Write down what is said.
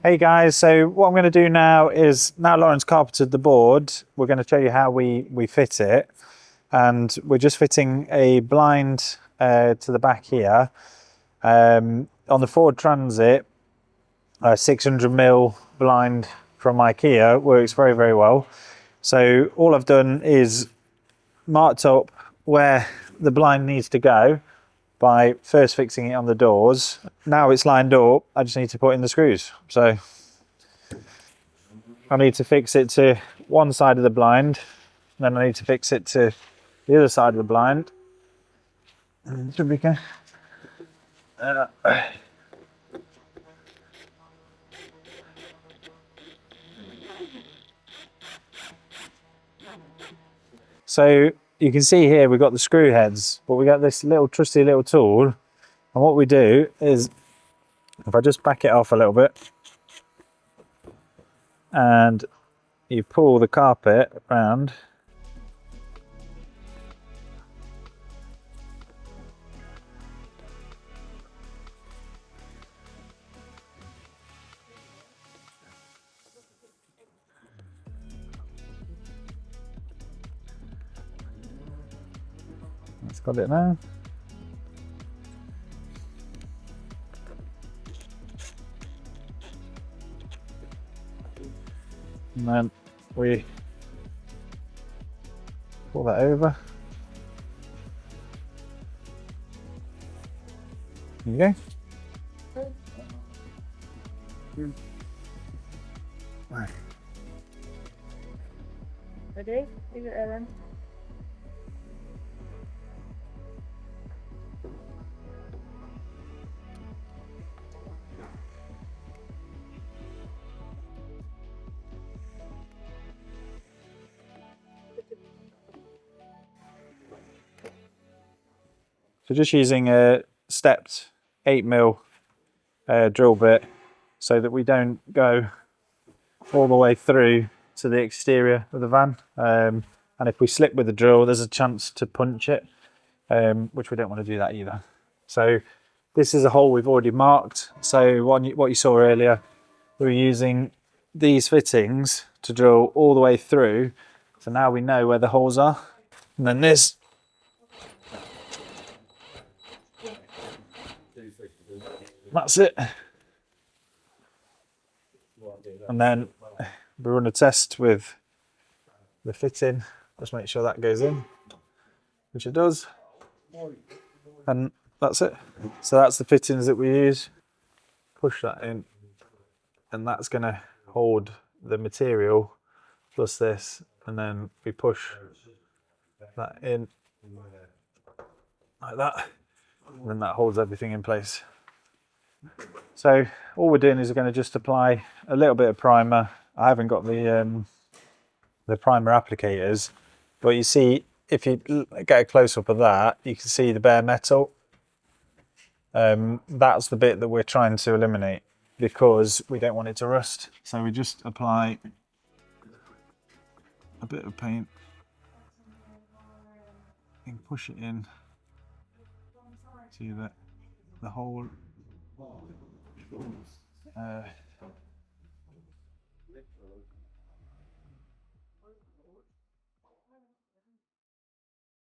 Hey guys, so what I'm going to do now is, now Lauren's carpeted the board, we're going to show you how we fit it. And we're just fitting a blind to the back here. On the Ford Transit, a 600mm blind from IKEA works very, very well. So all I've done is marked up where the blind needs to go by first fixing it on the doors. Now it's lined up, I just need to put in the screws. So I need to fix it to one side of the blind, then I need to fix it to the other side of the blind. Should be okay. So you can see here we've got the screw heads, but we got this little trusty little tool. And what we do is, if I just back it off a little bit, and you pull the carpet around, it's got it now. And then we pull that over. There you go. Right. Ready? Leave it Ellen. So just using a stepped 8mm drill bit so that we don't go all the way through to the exterior of the van. And if we slip with the drill, there's a chance to punch it, which we don't want to do that either. So this is a hole we've already marked. So what you saw earlier, we were using these fittings to drill all the way through. So now we know where the holes are. And then this, that's it. And then we run a test with the fitting, just make sure that goes in, which it does. And that's it. So that's the fittings that we use. Push that in, and that's going to hold the material plus this, and then we push that in like that, and then that holds everything in place. So all we're doing is we're going to just apply a little bit of primer. I haven't got the primer applicators, but you see, if you get a close-up of that, you can see the bare metal. That's the bit that we're trying to eliminate because we don't want it to rust. So we just apply a bit of paint and push it in to the whole